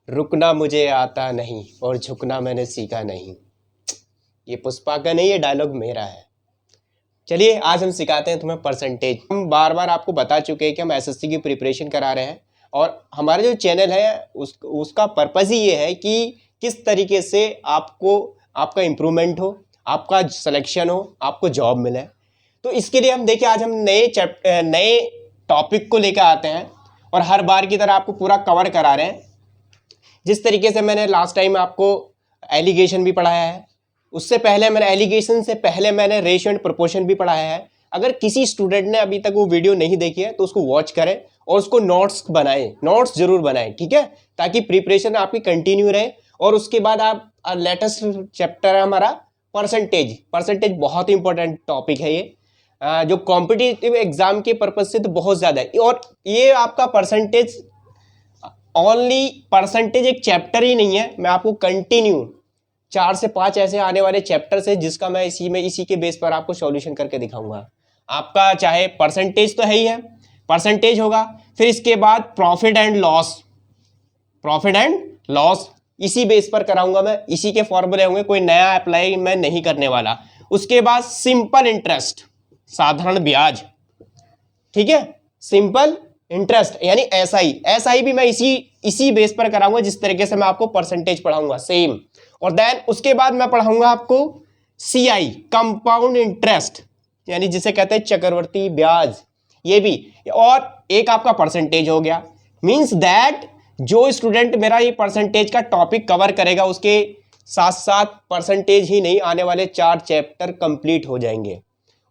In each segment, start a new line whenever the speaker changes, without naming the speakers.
रुकना मुझे आता नहीं और झुकना मैंने सीखा नहीं। ये पुष्पा का नहीं, ये डायलॉग मेरा है। चलिए आज हम सिखाते हैं तुम्हें परसेंटेज। हम बार बार आपको बता चुके हैं कि हम एसएससी की प्रिपरेशन करा रहे हैं और हमारा जो चैनल है उसका पर्पज़ ही ये है कि किस तरीके से आपको आपका इम्प्रूवमेंट हो, आपका सिलेक्शन हो, आपको जॉब मिले। तो इसके लिए हम देखिए आज हम नए टॉपिक को लेकर आते हैं और हर बार की तरह आपको पूरा कवर करा रहे हैं। जिस तरीके से मैंने लास्ट टाइम आपको एलिगेशन भी पढ़ाया है, उससे पहले मैंने एलिगेशन से पहले मैंने रेशियो एंड प्रोपोर्शन भी पढ़ाया है। अगर किसी स्टूडेंट ने अभी तक वो वीडियो नहीं देखी है तो उसको वॉच करें और उसको नोट्स बनाएं, नोट्स जरूर बनाएं, ठीक है, ताकि प्रिपरेशन आपकी कंटिन्यू रहे। और उसके बाद आप लेटेस्ट चैप्टर है हमारा परसेंटेज। परसेंटेज बहुत ही इंपॉर्टेंट टॉपिक है ये, जो कॉम्पिटिटिव एग्जाम के पर्पज से तो बहुत ज़्यादा है। और ये आपका परसेंटेज ओनली परसेंटेज एक चैप्टर ही नहीं है, मैं आपको कंटिन्यू 4 से 5 ऐसे आने वाले चैप्टर्स है जिसका मैं इसी के बेस पर आपको सॉल्यूशन करके दिखाऊंगा। आपका चाहे परसेंटेज तो है ही है, परसेंटेज होगा, फिर इसके बाद प्रॉफिट एंड लॉस इसी बेस पर कराऊंगा मैं, इसी के फॉर्मूले होंगे, कोई नया अप्लाई मैं नहीं करने वाला। उसके बाद सिंपल इंटरेस्ट, साधारण ब्याज, ठीक है, सिंपल इंटरेस्ट यानी एसआई भी मैं इसी बेस पर कराऊंगा जिस तरीके से मैं आपको परसेंटेज पढ़ाऊंगा सेम। और देन उसके बाद मैं पढ़ाऊंगा आपको सीआई, कंपाउंड इंटरेस्ट, यानी जिसे कहते हैं चक्रवर्ती ब्याज, ये भी। और एक आपका परसेंटेज हो गया। मींस दैट जो स्टूडेंट मेरा ये परसेंटेज का टॉपिक कवर करेगा उसके साथ साथ परसेंटेज ही नहीं, आने वाले 4 चैप्टर कंप्लीट हो जाएंगे।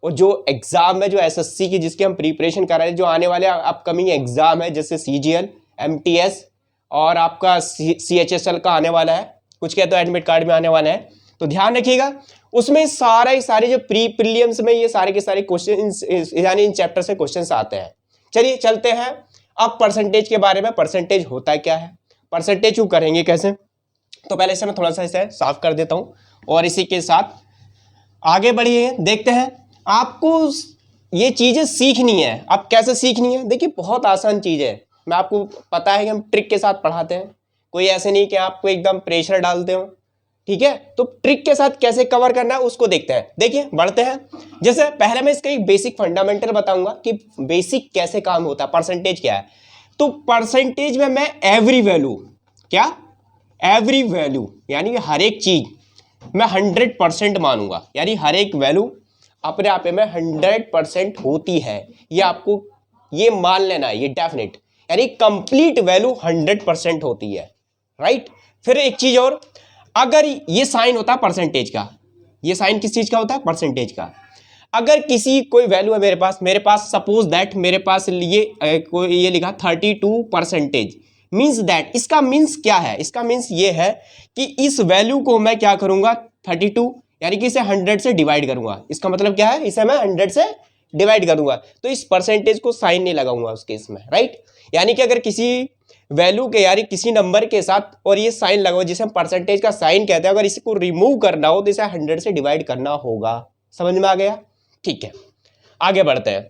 और जो एग्जाम है, जो एसएससी की जिसकी हम प्रिपरेशन कर रहे हैं, जो आने वाले अपकमिंग एग्जाम है जैसे सीजीएल, एमटीएस और आपका सीएचएसएल का आने वाला है, कुछ क्या तो एडमिट कार्ड में आने वाला है, तो ध्यान रखिएगा उसमें सारे जो प्रीलिम्स में ये सारे के सारे क्वेश्चन यानी इन चैप्टर से क्वेश्चंस आते हैं। चलिए चलते हैं अब परसेंटेज के बारे में। परसेंटेज होता क्या है, परसेंटेज क्यों करेंगे कैसे, तो पहले इसे मैं थोड़ा सा इसे साफ कर देता हूं और इसी के साथ आगे बढ़िए। देखते हैं आपको ये चीजें सीखनी है। अब कैसे सीखनी है, देखिए बहुत आसान चीज है। मैं आपको पता है कि हम ट्रिक के साथ पढ़ाते हैं, कोई ऐसे नहीं कि आपको एकदम प्रेशर डालते हो, ठीक है। तो ट्रिक के साथ कैसे कवर करना है उसको देखते हैं। देखिए बढ़ते हैं। जैसे पहले मैं इसका एक बेसिक फंडामेंटल बताऊंगा कि बेसिक कैसे काम होता है, परसेंटेज क्या है। तो परसेंटेज में मैं एवरी वैल्यू, क्या एवरी वैल्यू यानी हर एक चीज मैं 100% मानूंगा, यानी हर एक वैल्यू अपने आप में 100% होती है, ये आपको ये मान लेना है, ये डेफिनेट, यानी कंप्लीट वैल्यू 100% होती है, राइट। फिर एक चीज और, अगर ये साइन होता है परसेंटेज का, ये साइन किस चीज का होता है, परसेंटेज का। अगर किसी कोई वैल्यू है मेरे पास सपोज दैट मेरे पास ये लिखा 32%, मीन्स दैट, इसका मीन्स क्या है, इसका मीन्स ये है कि इस वैल्यू को मैं क्या करूंगा 32 यानी कि इसे 100 से डिवाइड करूंगा। इसका मतलब क्या है, इसे मैं 100 से डिवाइड करूंगा, तो इस परसेंटेज को साइन नहीं लगाऊंगा उस केस में, राइट। यानी कि अगर किसी वैल्यू के यानी किसी नंबर के साथ और ये साइन लगाओ जिसे हम परसेंटेज का साइन कहते हैं, अगर इसको रिमूव करना हो तो इसे 100 से डिवाइड करना होगा। समझ में आ गया, ठीक है। आगे बढ़ते हैं।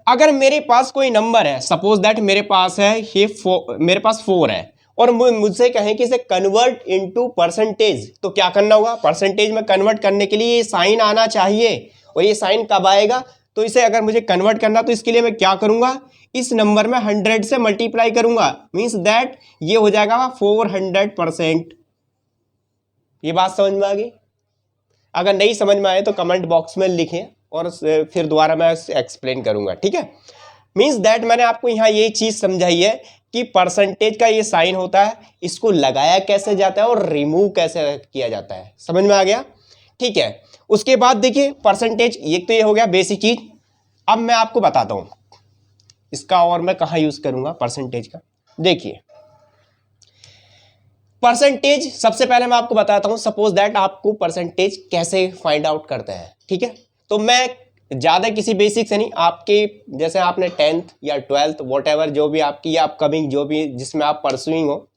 अगर मेरे पास कोई नंबर है, सपोज दैट मेरे पास है ये मेरे पास 4 है और मुझसे कहें कि इसे कन्वर्ट इनटू परसेंटेज, तो क्या करना होगा, परसेंटेज में कन्वर्ट करने के लिए ये साइन आना चाहिए। और ये साइन कब आएगा, तो इसे अगर मुझे कन्वर्ट करना तो इसके लिए मैं क्या करूंगा, इस नंबर में 100 से मल्टीप्लाई करूंगा, मींस दैट ये हो जाएगा 400%। ये बात समझ में आ गई। अगर नहीं समझ में आए तो कमेंट बॉक्स में लिखें और फिर दोबारा मैं एक्सप्लेन करूंगा, ठीक है। मींस दैट मैंने आपको यहाँ ये चीज समझाई है कि परसेंटेज का ये साइन होता है, इसको लगाया कैसे जाता है और रिमूव कैसे किया जाता है। समझ में आ गया, ठीक है। उसके बाद देखिए परसेंटेज, ये तो ये हो गया बेसिक चीज। अब मैं आपको बताता हूं इसका और मैं कहां यूज करूंगा परसेंटेज का। देखिए परसेंटेज सबसे पहले मैं आपको बताता हूं, सपोज दैट आपको परसेंटेज कैसे फाइंड आउट करते हैं, ठीक है। तो मैं ज्यादा किसी बेसिक से नहीं, आपके जैसे आपने 10th या 12th वॉट एवर जो भी आपकी या अपकमिंग जो भी जिसमें आप परसुइंग हो,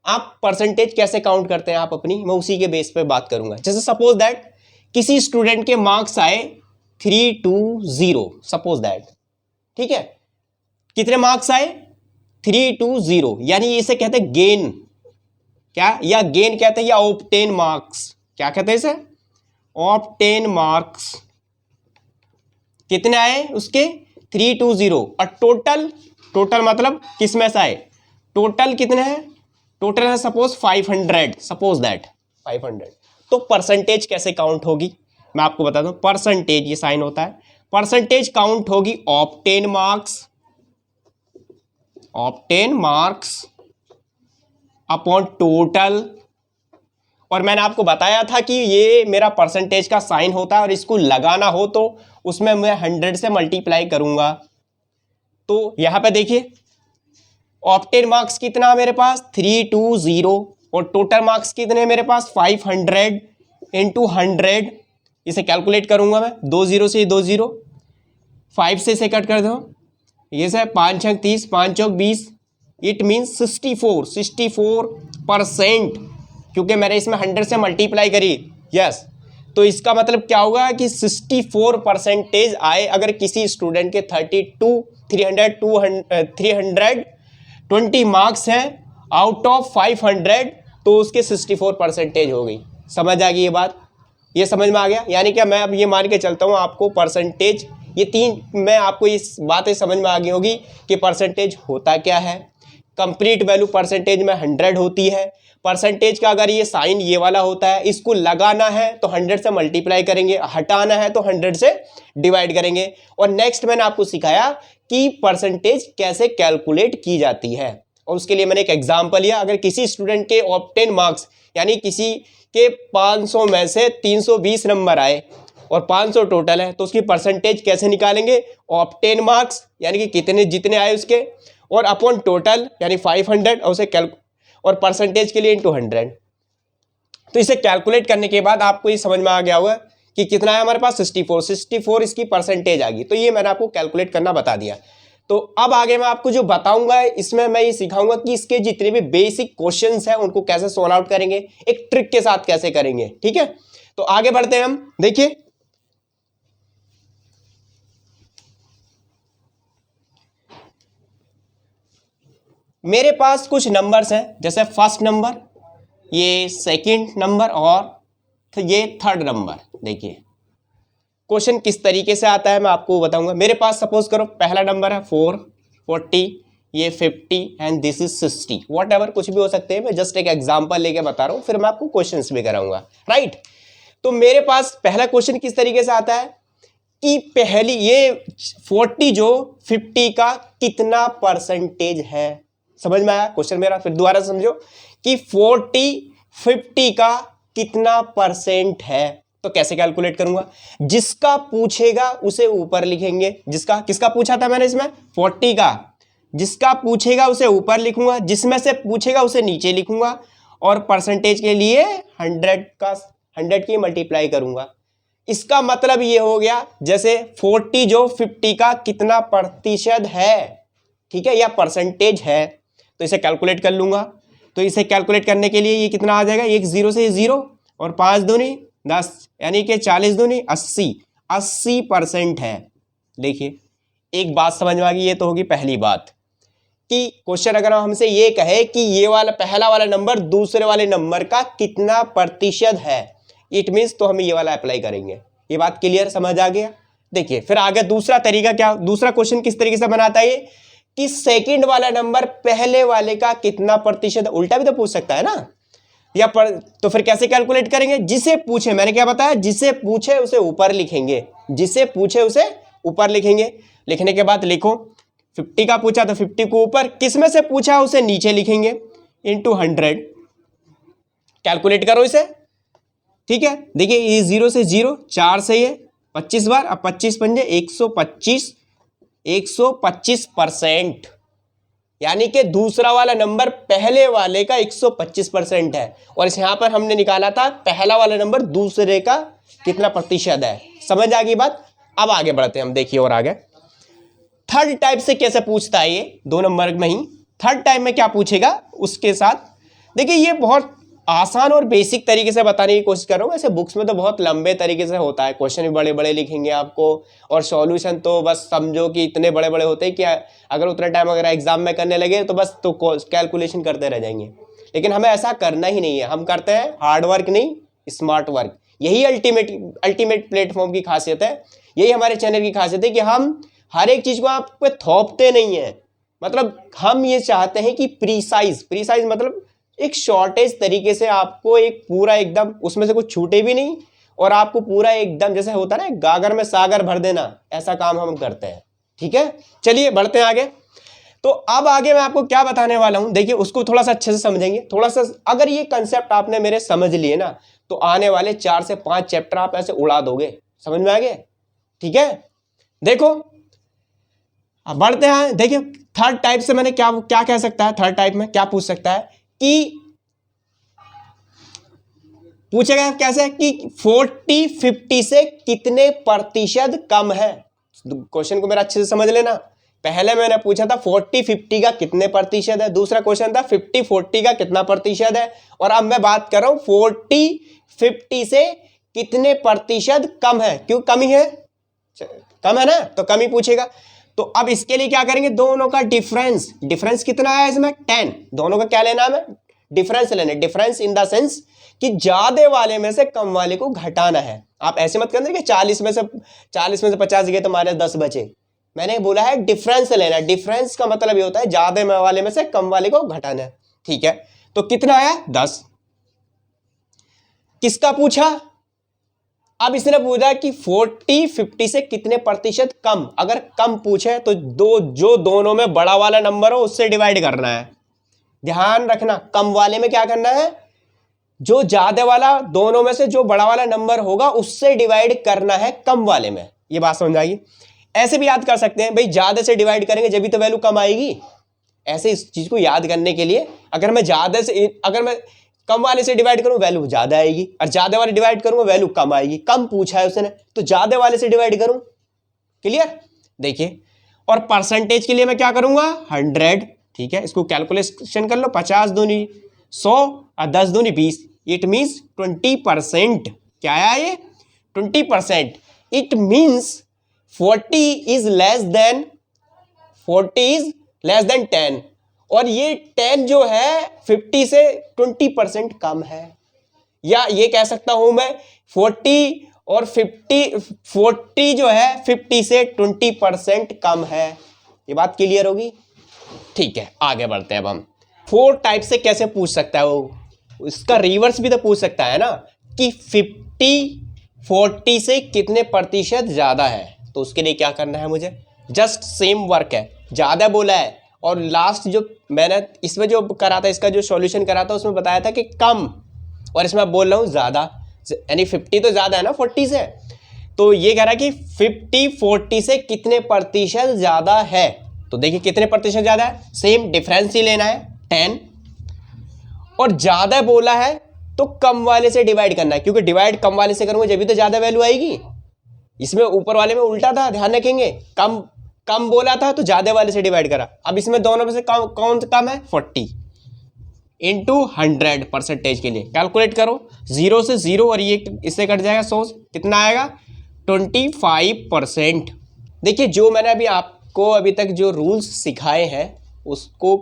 आप परसेंटेज कैसे काउंट करते हैं आप अपनी, मैं उसी के बेस पे बात करूंगा। जैसे सपोज दैट किसी स्टूडेंट के मार्क्स आए 320, सपोज दैट, ठीक है। कितने मार्क्स आए 320, यानी इसे कहते हैं गेन, क्या, या गेन कहते हैं या ऑब्टेन मार्क्स, क्या कहते हैं इसे, ऑब्टेन मार्क्स। कितने आए उसके, 320। और टोटल मतलब किस में से आए, टोटल कितने हैं, टोटल है सपोज 500, सपोज दैट 500। तो परसेंटेज कैसे काउंट होगी, मैं आपको बता दूं, परसेंटेज ये साइन होता है, परसेंटेज काउंट होगी ऑब्टेन मार्क्स अपॉन टोटल। और मैंने आपको बताया था कि ये मेरा परसेंटेज का साइन होता है और इसको लगाना हो तो उसमें मैं 100 से मल्टीप्लाई करूंगा। तो यहां पे देखिए ऑब्टेन मार्क्स कितना मेरे पास 320 और टोटल मार्क्स कितने मेरे पास 500 इंटू 100। इसे कैलकुलेट करूंगा मैं, 2 0 से 2 0, 5 से इसे कट कर दो, ये से 5 6 30, 5 चौक 20, इट मीन्स 64%, क्योंकि मैंने इसमें 100 से मल्टीप्लाई करी। यस, तो इसका मतलब क्या होगा कि 64% आए अगर किसी स्टूडेंट के 320 मार्क्स हैं आउट ऑफ 500, तो उसके 64% हो गई। समझ आ गई ये बात, ये समझ में आ गया। यानी कि मैं अब ये मान के चलता हूँ आपको परसेंटेज, ये तीन मैं आपको इस बातें समझ में आ गई होगी कि परसेंटेज होता क्या है। कंप्लीट वैल्यू परसेंटेज में 100 होती है। परसेंटेज का अगर ये साइन ये वाला होता है, इसको लगाना है तो 100 से मल्टीप्लाई करेंगे, हटाना है तो 100 से डिवाइड करेंगे। और नेक्स्ट मैंने आपको सिखाया कि परसेंटेज कैसे कैलकुलेट की जाती है, और उसके लिए मैंने एक एग्जांपल लिया। अगर किसी स्टूडेंट के ऑब्टेन मार्क्स यानी किसी के 500 में से 320 नंबर आए और 500 टोटल है, तो उसकी परसेंटेज कैसे निकालेंगे, ऑब्टेन मार्क्स यानी कि कितने जितने आए उसके, और अपॉन टोटल यानी 500, और उसे और परसेंटेज के लिए इंटू 100। तो इसे कैलकुलेट करने के बाद आपको ये समझ में आ गया होगा कि कितना है हमारे पास 64 इसकी परसेंटेज आ गई। तो ये मैंने आपको कैलकुलेट करना बता दिया। तो अब आगे मैं आपको जो बताऊंगा इसमें मैं ये सिखाऊंगा कि इसके जितने भी बेसिक क्वेश्चंस हैं उनको कैसे सॉल्व आउट करेंगे, एक ट्रिक के साथ कैसे करेंगे। ठीक है, तो आगे बढ़ते हैं हम। देखिए मेरे पास कुछ नंबर्स हैं, जैसे फर्स्ट नंबर, ये सेकंड नंबर और ये थर्ड नंबर। देखिए क्वेश्चन किस तरीके से आता है मैं आपको बताऊंगा। मेरे पास सपोज करो पहला नंबर है 4, 40, ये 50 and this is 60, what ever कुछ भी हो सकते हैं। मैं जस्ट एक एग्जांपल लेके बता रहा हूं, फिर मैं आपको क्वेश्चंस भी कराऊंगा। राइट, तो मेरे पास पहला क्वेश्चन किस तरीके से आता है कि पहली ये 40 जो 50 का कितना परसेंटेज है। समझ में आया क्वेश्चन मेरा, फिर दोबारा समझो कि 40 50 का कितना परसेंट है। तो कैसे कैलकुलेट करूंगा, जिसका पूछेगा उसे ऊपर लिखेंगे, जिसका किसका पूछा था मैंने इसमें 40 का, जिसका पूछेगा उसे ऊपर लिखूंगा, जिसमें से पूछेगा उसे नीचे लिखूंगा, और परसेंटेज के लिए 100 की मल्टीप्लाई करूंगा। इसका मतलब ये हो गया जैसे 40 जो 50 का कितना प्रतिशत है, ठीक है, या परसेंटेज है, तो इसे कैलकुलेट कर लूंगा। तो इसे कैलकुलेट करने के लिए ये कितना आ जाएगा, एक 0 से 0 और 5 दूनी 10 यानी कि 40 दूनी 80% है। देखिए एक बात समझ में आ गई, ये तो होगी पहली बात कि क्वेश्चन अगर हमसे ये कहे कि ये वाला पहला वाला नंबर दूसरे वाले नंबर का कितना प्रतिशत है, इट मीन्स तो हम ये वाला अप्लाई करेंगे। ये बात क्लियर समझ आ गया। देखिए फिर आगे दूसरा तरीका क्या, दूसरा क्वेश्चन किस तरीके से बनाता है ये कि सेकंड वाला नंबर पहले वाले का कितना प्रतिशत, उल्टा भी तो पूछ सकता है ना, या तो फिर कैसे कैलकुलेट करेंगे, जिसे पूछे, मैंने क्या बताया, जिसे पूछे उसे ऊपर लिखेंगे, जिसे पूछे उसे ऊपर लिखेंगे। लिखने के बाद लिखो 50 का पूछा तो 50 को ऊपर, किस में से पूछा उसे नीचे लिखेंगे, इंटू 100। कैलकुलेट करो इसे, ठीक है। देखिए ये 0 से 0, 4 से ये 25 बार, अब 25 पंजे 125% यानी कि दूसरा वाला नंबर पहले वाले का 125% है, और इस यहां पर हमने निकाला था पहला वाला नंबर दूसरे का कितना प्रतिशत है। समझ आ गई बात। अब आगे बढ़ते हैं हम, देखिए और आगे थर्ड टाइप से कैसे पूछता है ये, 2 नंबर नहीं, थर्ड टाइप में क्या पूछेगा उसके साथ। देखिए ये बहुत आसान और बेसिक तरीके से बताने की कोशिश कर रहा हूँ। ऐसे बुक्स में तो बहुत लंबे तरीके से होता है, क्वेश्चन भी बड़े बड़े लिखेंगे आपको, और सॉल्यूशन तो बस समझो कि इतने बड़े बड़े होते हैं कि अगर उतना टाइम अगर एग्जाम में करने लगे तो बस तो कैलकुलेशन करते रह जाएंगे। लेकिन हमें ऐसा करना ही नहीं है, हम करते हैं हार्ड वर्क नहीं स्मार्ट वर्क। यही अल्टीमेट प्लेटफॉर्म की खासियत है, यही हमारे चैनल की खासियत है कि हम हर एक चीज को आप पे थोपते नहीं है। मतलब हम ये चाहते हैं कि प्रीसाइज मतलब एक शॉर्टेज तरीके से आपको एक पूरा एकदम उसमें से कुछ छूटे भी नहीं, और आपको पूरा एकदम जैसे होता है ना गागर में सागर भर देना, ऐसा काम हम करते हैं। ठीक है, चलिए बढ़ते हैं आगे। तो अब आगे मैं आपको क्या बताने वाला हूं, देखिए उसको थोड़ा सा अच्छे से समझेंगे। थोड़ा सा अगर ये कंसेप्ट आपने मेरे समझ लिए ना, तो आने वाले 4 से 5 चैप्टर आप ऐसे उड़ा दोगे, समझ में आ गया। ठीक है, देखो अब बढ़ते हैं। देखिए थर्ड टाइप से मैंने क्या क्या कह सकता है, थर्ड टाइप में क्या पूछ सकता है कि पूछेगा कैसे कि 40-50 से कितने प्रतिशत कम है। क्वेश्चन को मेरा अच्छे से समझ लेना। पहले मैंने पूछा था 40-50 का कितने प्रतिशत है, दूसरा क्वेश्चन था 50-40 का कितना प्रतिशत है, और अब मैं बात कर रहा हूं 40-50 से कितने प्रतिशत कम है। क्यों कमी है, कम है ना, तो कमी पूछेगा। तो अब इसके लिए क्या करेंगे, दोनों का डिफरेंस कितना है इसमें 10, दोनों का क्या लेना है, डिफरेंस लेना। डिफरेंस इन द सेंस कि ज्यादा वाले में से कम वाले को घटाना है। आप ऐसे मत करना कि 40 में से 50 गए तो माइनस 10 बचे। मैंने बोला है डिफरेंस लेना। डिफरेंस का मतलब ये होता है ज्यादा वाले में से कम वाले को घटाना है। ठीक है, तो कितना आया 10। किसका पूछा, अब इसने पूछा कि 40-50 से कितने प्रतिशत कम। अगर कम पूछे तो जो दोनों में बड़ा वाला नंबर हो उससे डिवाइड करना है। ध्यान रखना, कम वाले में क्या करना है, जो ज्यादा वाला दोनों में से जो बड़ा वाला नंबर होगा उससे डिवाइड करना है कम वाले में। ये बात समझ आएगी। ऐसे भी याद कर सकते हैं भाई, ज्यादा से डिवाइड करेंगे जब भी तो वैल्यू कम आएगी। ऐसे इस चीज को याद करने के लिए अगर मैं कम वाले से डिवाइड करूं वैल्यू ज्यादा आएगी, और ज्यादा वाले डिवाइड करूंगा वैल्यू कम आएगी। कम पूछा है उसने तो ज्यादा वाले से डिवाइड करूं। क्लियर, देखिए। और परसेंटेज के लिए मैं क्या करूंगा 100। ठीक है, इसको कैलकुलेशन कर लो, 50 दूनी 100 और 10 दूनी 20, इट मीन्स 20%। क्या आया ये 20%। It means 40 is less than 10, और ये 10 जो है 50 से 20% कम है। या ये कह सकता हूं मैं 40 जो है 50 से 20% कम है। ये बात क्लियर होगी। ठीक है, आगे बढ़ते हैं अब हम। 4 टाइप से कैसे पूछ सकता है वो, इसका रिवर्स भी तो पूछ सकता है ना कि 50-40 से कितने प्रतिशत ज्यादा है। तो उसके लिए क्या करना है मुझे, जस्ट सेम वर्क है। ज्यादा बोला है और लास्ट जो मैंने इसमें जो करा था, इसका जो सॉल्यूशन करा था उसमें बताया था कि कम, और इसमें बोल रहा हूं ज्यादा, यानी 50 तो ज्यादा है ना 40 से। तो ये कह रहा है कि 50-40 से कितने प्रतिशत ज्यादा है। तो देखिए कितने प्रतिशत ज्यादा है, सेम डिफरेंस ही लेना है 10, और ज्यादा बोला है तो कम वाले से डिवाइड करना है, क्योंकि डिवाइड कम वाले से करूंगा जब भी तो ज्यादा वैल्यू आएगी। इसमें ऊपर वाले में उल्टा था, ध्यान रखेंगे। कम बोला था तो ज्यादा वाले से डिवाइड करा। अब इसमें दोनों में से कौन सा कम है 40 इंटू 100 परसेंटेज के लिए कैलकुलेट करो। 0 से 0 और ये इससे कट जाएगा 100, कितना आएगा 25%। देखिए जो मैंने अभी तक जो रूल्स सिखाए हैं उसको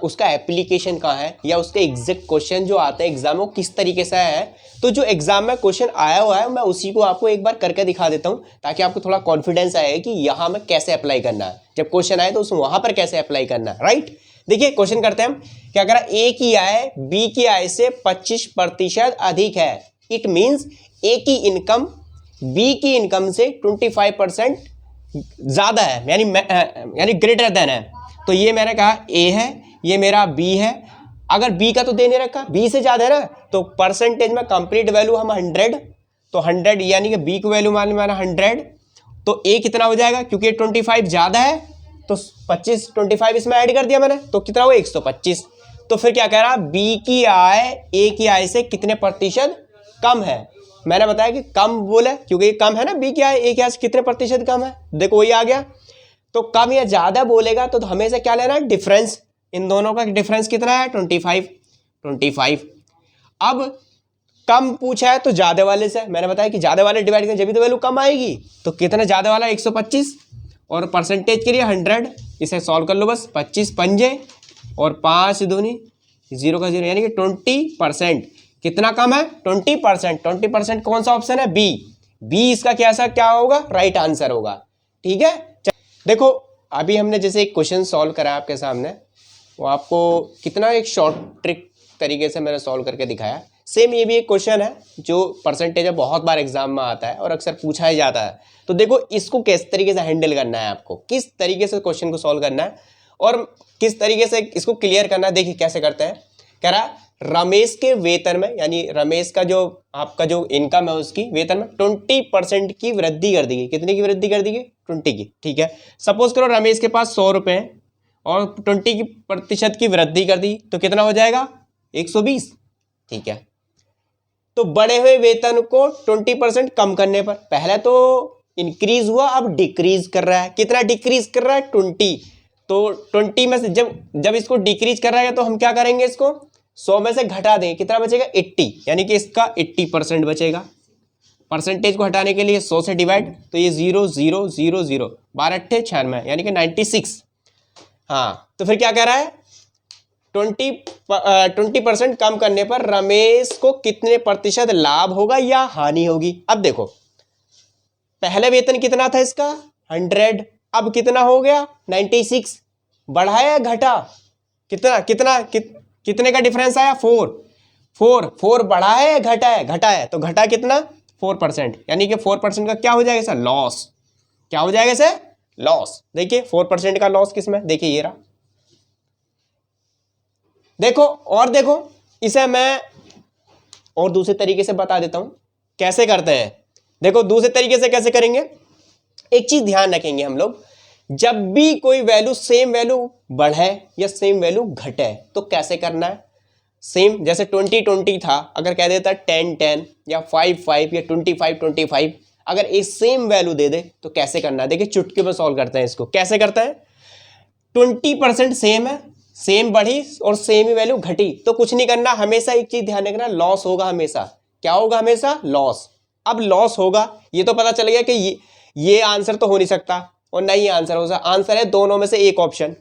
उसका एप्लीकेशन कहाँ है, या उसके एग्जैक्ट क्वेश्चन जो आते हैं एग्जाम में किस तरीके से है। तो जो एग्जाम में क्वेश्चन आया हुआ है मैं उसी को आपको एक बार करके दिखा देता हूँ, ताकि आपको थोड़ा कॉन्फिडेंस आएगा कि यहाँ में कैसे अप्लाई करना है। जब क्वेश्चन आए तो उस वहां पर कैसे अप्लाई करना है, राइट। देखिए क्वेश्चन करते हैं हम, क्या करा, ए की आय बी की आय से 25% अधिक है। इट मीन्स ए की इनकम बी की इनकम से 25% ज्यादा है, यानी ग्रेटर देन है। तो ये मैंने कहा ए है, ये मेरा बी है। अगर बी का तो दे नहीं रखा, बी से ज्यादा है ना, तो परसेंटेज में कंप्लीट वैल्यू हम 100, तो 100 यानी कि बी की वैल्यू मान 100, तो ए कितना हो जाएगा, क्योंकि 25 ज्यादा है तो 25 इसमें ऐड कर दिया मैंने, तो कितना हुआ 125। तो फिर क्या कह रहा, बी की आय ए की आय से कितने प्रतिशत कम है। मैंने बताया कि कम बोले क्योंकि कम है ना, बी की आय ए की आय से कितने प्रतिशत कम है, देखो वही आ गया। तो कम या ज्यादा बोलेगा तो हमेशा क्या लेना है, डिफरेंस। इन दोनों का डिफरेंस कितना है 25। अब कम पूछा है तो ज्यादा वाले से, मैंने बताया कि ज्यादा वाले डिवाइड करें जब तो वैल्यू कम आएगी। तो कितना ज्यादा वाला 125 और परसेंटेज के लिए 100, इसे सॉल्व कर लो बस। 25 पंजे और 5 दूनी 0 का 0 यानी कि 20%। कितना कम है 20%। 20% कौन सा ऑप्शन है बी। बी इसका क्या होगा राइट आंसर होगा। ठीक है देखो अभी हमने जैसे एक क्वेश्चन सॉल्व करा आपके सामने, वो आपको कितना एक शॉर्ट ट्रिक तरीके से मैंने सॉल्व करके दिखाया। सेम ये भी एक क्वेश्चन है जो परसेंटेज है, बहुत बार एग्जाम में आता है और अक्सर पूछा ही जाता है। तो देखो इसको किस तरीके से हैंडल करना है, आपको किस तरीके से क्वेश्चन को सॉल्व करना है और किस तरीके से इसको क्लियर करना है। देखिए कैसे करते हैं। कह रहा रमेश के वेतन में, यानी रमेश का जो आपका जो इनकम है उसकी वेतन में 20% की वृद्धि कर दी गई। कितने की वृद्धि कर दी गई 20 की। ठीक है सपोज करो रमेश के पास 100 रुपए हैं और 20% की वृद्धि कर दी तो कितना हो जाएगा 120। ठीक है तो बढ़े हुए वेतन को 20% कम करने पर पहले तो इंक्रीज हुआ, अब डिक्रीज कर रहा है। कितना डिक्रीज कर रहा है 20। तो 20 में से जब इसको डिक्रीज कर रहा है तो हम क्या करेंगे, इसको 100 में से घटा देंगे। कितना बचेगा 80, यानी कि इसका 80% बचेगा। परसेंटेज को हटाने के लिए 100 से डिवाइड, तो ये 0 0 0 0 12 अट्ठे 96 यानी कि 96। हाँ तो फिर क्या कह रहा है 20% कम करने पर रमेश को कितने प्रतिशत लाभ होगा या हानि होगी। अब देखो पहले वेतन कितना था इसका 100, अब कितना हो गया 96। बढ़ाया घटा, कितने का डिफरेंस आया 4 बढ़ा है घटा है तो घटा कितना 4%, यानी कि 4% का क्या हो जाएगा सर लॉस। क्या हो जाएगा सर लॉस। देखिए 4% का लॉस किसमें, देखिए ये रहा। देखो और देखो इसे मैं और दूसरे तरीके से बता देता हूं कैसे करते हैं। देखो दूसरे तरीके से कैसे करेंगे, एक चीज ध्यान रखेंगे हम लोग, जब भी कोई वैल्यू सेम वैल्यू बढ़े या सेम वैल्यू घटे तो कैसे करना है। सेम जैसे 20 था, अगर कह देता 10 या 5 या 25 अगर एक सेम वैल्यू दे दे तो कैसे करना है। देखिए चुटकी में सॉल्व करते हैं इसको। कैसे करते हैं 20% सेम है, सेम बढ़ी और सेम ही वैल्यू घटी तो कुछ नहीं करना, हमेशा एक चीज ध्यान रखना लॉस होगा हमेशा। क्या होगा हमेशा लॉस। अब लॉस होगा ये तो पता चल गया कि ये आंसर तो हो नहीं सकता और नहीं आंसर हो सकता, आंसर है दोनों में से एक ऑप्शन,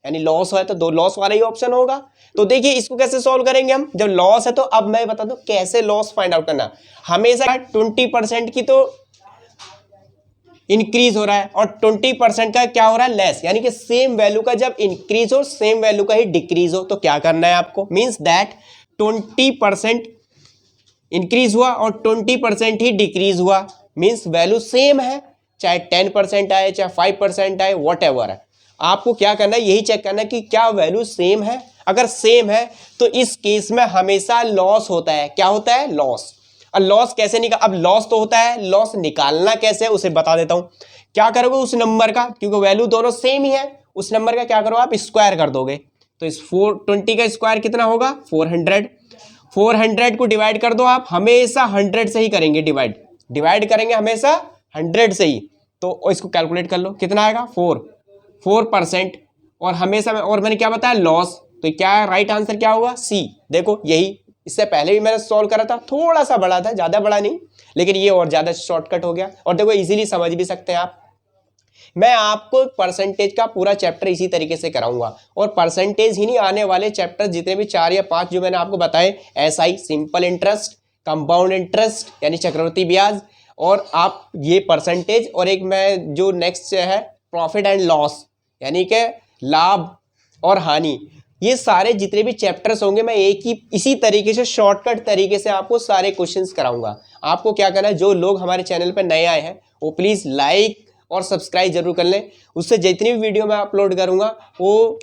यानी लॉस है तो दो लॉस वाला ही ऑप्शन होगा। तो देखिए इसको कैसे सॉल्व करेंगे हम, जब लॉस है तो अब मैं बता दूं कैसे लॉस फाइंड आउट करना। हमेशा 20% की तो इंक्रीज हो रहा है और 20% का क्या हो रहा है लेस, यानी कि सेम वैल्यू का जब इंक्रीज हो सेम वैल्यू का ही डिक्रीज हो तो क्या करना है आपको, मींस दैट 20% इंक्रीज हुआ और 20% ही डिक्रीज हुआ, मींस वैल्यू सेम है, चाहे 10% आए चाहे 5% आए व्हाटएवर है। आपको क्या करना है यही चेक करना है कि क्या वैल्यू सेम है। अगर सेम है तो इस केस में हमेशा लॉस होता है। क्या होता है लॉस। और लॉस कैसे निकाल, अब लॉस तो होता है, लॉस निकालना कैसे उसे बता देता हूं। क्या करोगे उस नंबर का, क्योंकि वैल्यू दोनों सेम ही है, उस नंबर का क्या करो आप स्क्वायर कर दोगे। तो इस 420 का स्क्वायर कितना होगा 400 को डिवाइड कर दो आप, हमेशा 100 से ही करेंगे डिवाइड करेंगे हमेशा 100 से ही। तो इसको कैलकुलेट कर लो कितना आएगा 4% और हमेशा में, और मैंने क्या बताया लॉस, तो क्या राइट आंसर क्या होगा सी। देखो यही इससे पहले भी मैंने सॉल्व करा था, थोड़ा सा बड़ा था ज्यादा बड़ा नहीं, लेकिन ये और ज्यादा शॉर्टकट हो गया और देखो इजीली समझ भी सकते हैं आप। मैं आपको परसेंटेज का पूरा चैप्टर इसी तरीके से कराऊंगा और परसेंटेज ही नहीं आने वाले चैप्टर जितने भी 4 या 5 जो मैंने आपको बताए, SI simple interest, compound interest यानी चक्रवृद्धि ब्याज, और आप ये परसेंटेज, और एक मैं जो नेक्स्ट है प्रॉफिट एंड लॉस यानी कि लाभ और हानि, ये सारे जितने भी चैप्टर्स होंगे मैं एक ही इसी तरीके से शॉर्टकट तरीके से आपको सारे क्वेश्चंस कराऊंगा। आपको क्या करना है, जो लोग हमारे चैनल पर नए आए हैं वो प्लीज लाइक और सब्सक्राइब जरूर कर लें, उससे जितनी भी वीडियो मैं अपलोड करूंगा वो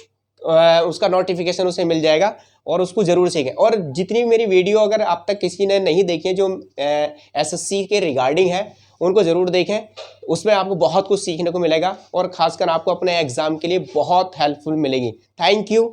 उसका नोटिफिकेशन उसे मिल जाएगा और उसको जरूर सीखें। और जितनी भी मेरी वीडियो अगर अब तक किसी ने नहीं देखी है जो एसएससी के रिगार्डिंग है उनको ज़रूर देखें, उसमें आपको बहुत कुछ सीखने को मिलेगा और खासकर आपको अपने एग्जाम के लिए बहुत हेल्पफुल मिलेगी। Thank you.